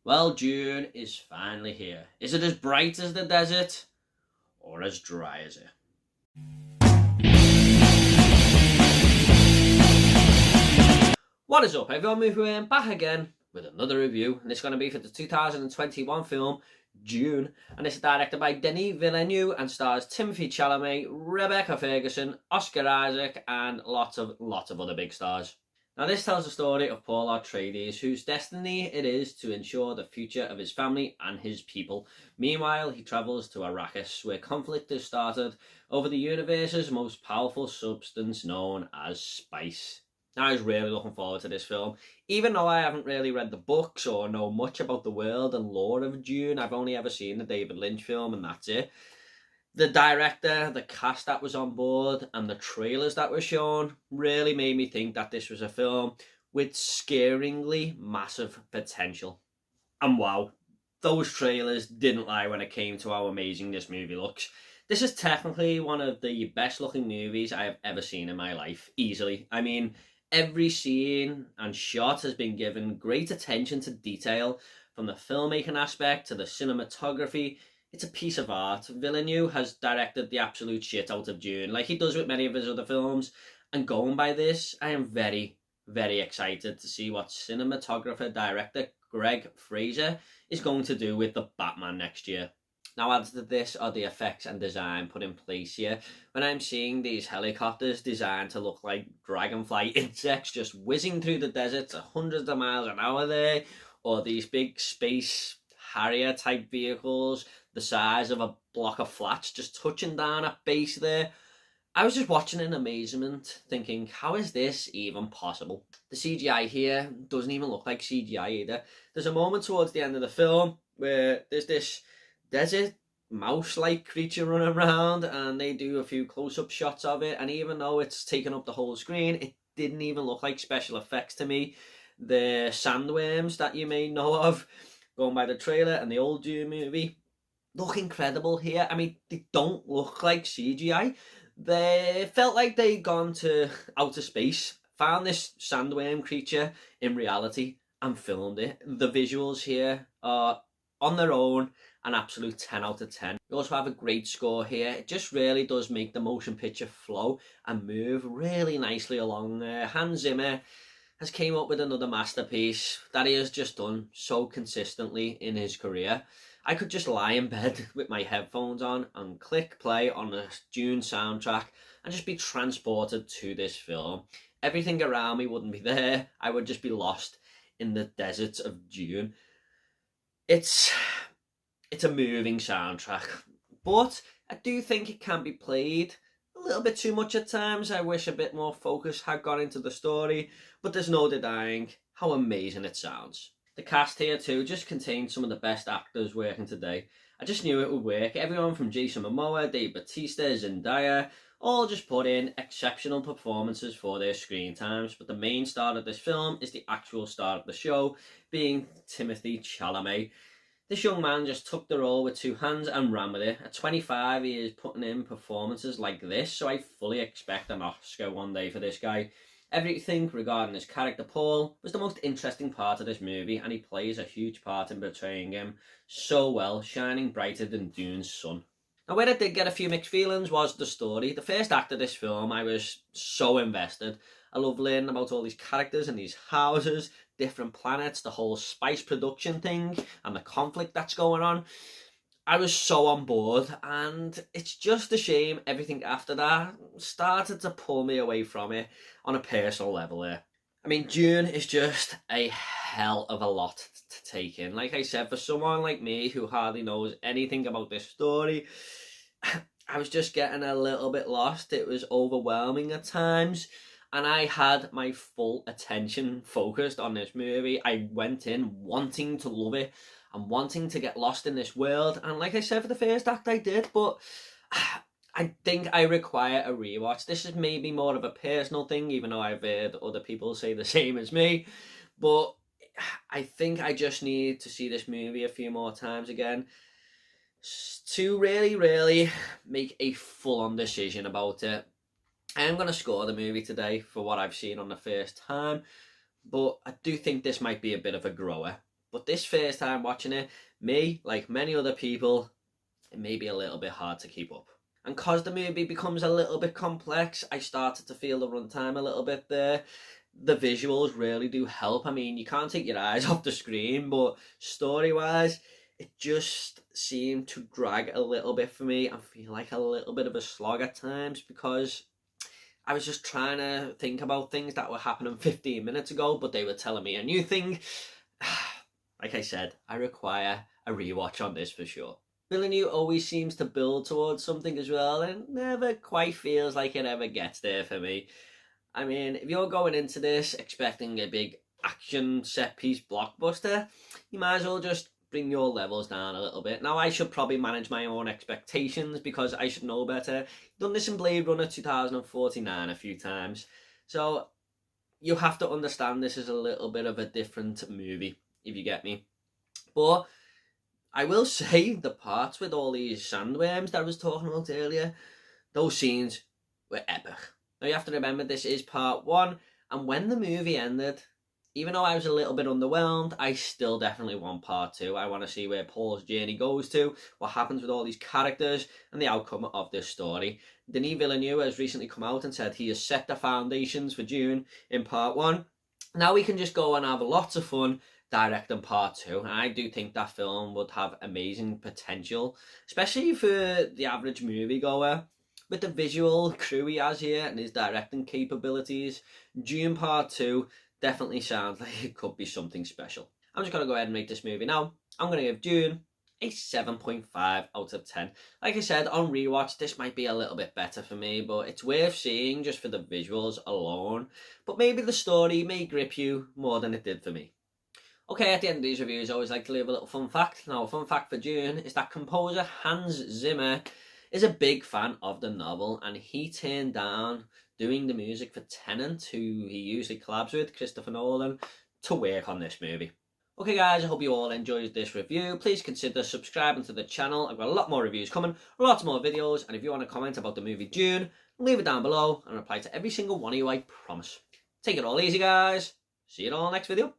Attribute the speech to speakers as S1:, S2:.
S1: Well, June is finally here. Is it as bright as the desert, or as dry as it? What is up, everyone? We're back again with another review, and it's going to be for the 2021 film Dune, and it's directed by Denis Villeneuve and stars Timothee Chalamet, Rebecca Ferguson, Oscar Isaac, and lots of other big stars. Now, this tells the story of Paul Atreides, whose destiny it is to ensure the future of his family and his people. Meanwhile, he travels to Arrakis, where conflict has started over the universe's most powerful substance known as spice. Now, I was really looking forward to this film. Even though I haven't really read the books or know much about the world and lore of Dune, I've only ever seen the David Lynch film and that's it. The director, the cast that was on board, and the trailers that were shown really made me think that this was a film with scaringly massive potential. And wow, those trailers didn't lie when it came to how amazing this movie looks. This is technically one of the best looking movies I have ever seen in my life, easily. I mean, every scene and shot has been given great attention to detail, from the filmmaking aspect to the cinematography. It's a piece of art. Villeneuve has directed the absolute shit out of Dune, like he does with many of his other films. And going by this, I am very, very excited to see what cinematographer-director Greg Fraser is going to do with the Batman next year. Now, added to this are the effects and design put in place here. When I'm seeing these helicopters designed to look like dragonfly insects just whizzing through the desert at hundreds of miles an hour there, or these big space Harrier type vehicles the size of a block of flats just touching down at base there, I was just watching in amazement, thinking, how is this even possible? The CGI here doesn't even look like CGI either. There's a moment towards the end of the film where there's this desert mouse-like creature running around, and they do a few close-up shots of it, and even though it's taken up the whole screen, it didn't even look like special effects to me. The sandworms that you may know of, going by the trailer and the old Dune movie, look incredible here. I mean, they don't look like CGI. They felt like they'd gone to outer space, found this sandworm creature in reality, and filmed it. The visuals here are, on their own, an absolute 10 out of 10. We also have a great score here. It just really does make the motion picture flow and move really nicely along there. Hans Zimmer has came up with another masterpiece that he has just done so consistently in his career. I could just lie in bed with my headphones on and click play on the Dune soundtrack and just be transported to this film. Everything around me wouldn't be there. I would just be lost in the deserts of Dune. It's a moving soundtrack, but I do think it can be played a little bit too much at times. I wish a bit more focus had gone into the story, but there's no denying how amazing it sounds. The cast here too just contains some of the best actors working today. I just knew it would work. Everyone from Jason Momoa, Dave Bautista, Zendaya, all just put in exceptional performances for their screen times, but the main star of this film is the actual star of the show, being Timothee Chalamet. This young man just took the role with two hands and ran with it. At 25, he is putting in performances like this, so I fully expect an Oscar one day for this guy. Everything regarding his character Paul was the most interesting part of this movie, and he plays a huge part in portraying him so well, shining brighter than Dune's sun. Now, where I did get a few mixed feelings was the story. The first act of this film, I was so invested. I love learning about all these characters and these houses, different planets, the whole spice production thing, and the conflict that's going on. I was so on board, and it's just a shame everything after that started to pull me away from it on a personal level there. I mean, Dune is just a hell of a lot to take in. Like I said, for someone like me who hardly knows anything about this story, I was just getting a little bit lost. It was overwhelming at times, and I had my full attention focused on this movie. I went in wanting to love it and wanting to get lost in this world, and like I said, for the first act I did, but I think I require a rewatch. This is maybe more of a personal thing, even though I've heard other people say the same as me, but I think I just need to see this movie a few more times again to really make a full-on decision about it. I am going to score the movie today for what I've seen on the first time, but I do think this might be a bit of a grower. But this first time watching it, me, like many other people, it may be a little bit hard to keep up. And cause the movie becomes a little bit complex, I started to feel the runtime a little bit there. The visuals really do help. I mean, you can't take your eyes off the screen, but story-wise, it just seemed to drag a little bit for me and feel like a little bit of a slog at times, because I was just trying to think about things that were happening 15 minutes ago, but they were telling me a new thing. Like I said, I require a rewatch on this for sure. Villeneuve always seems to build towards something as well, and it never quite feels like it ever gets there for me. I mean, if you're going into this expecting a big action set-piece blockbuster, you might as well just bring your levels down a little bit. Now, I should probably manage my own expectations because I should know better. Done this in Blade Runner 2049 a few times, so you have to understand this is a little bit of a different movie, if you get me. But I will say the parts with all these sandworms that I was talking about earlier, those scenes were epic. Now you have to remember this is part one, and when the movie ended, even though I was a little bit underwhelmed, I still definitely want part two. I want to see where Paul's journey goes to, what happens with all these characters, and the outcome of this story. Denis Villeneuve has recently come out and said he has set the foundations for Dune in part one. Now we can just go and have lots of fun directing part two, and I do think that film would have amazing potential, especially for the average moviegoer. With the visual crew he has here and his directing capabilities, Dune Part 2 definitely sounds like it could be something special. I'm just going to go ahead and rate this movie now. I'm going to give Dune a 7.5 out of 10. Like I said, on rewatch, this might be a little bit better for me, but it's worth seeing just for the visuals alone. But maybe the story may grip you more than it did for me. Okay, at the end of these reviews, I always like to leave a little fun fact. Now, a fun fact for Dune is that composer Hans Zimmer is a big fan of the novel, and he turned down doing the music for Tenet, who he usually collabs with, Christopher Nolan, to work on this movie. Okay guys, I hope you all enjoyed this review. Please consider subscribing to the channel. I've got a lot more reviews coming, lots more videos, and if you want to comment about the movie Dune, leave it down below and reply to every single one of you, I promise. Take it all easy guys. See you in all next video.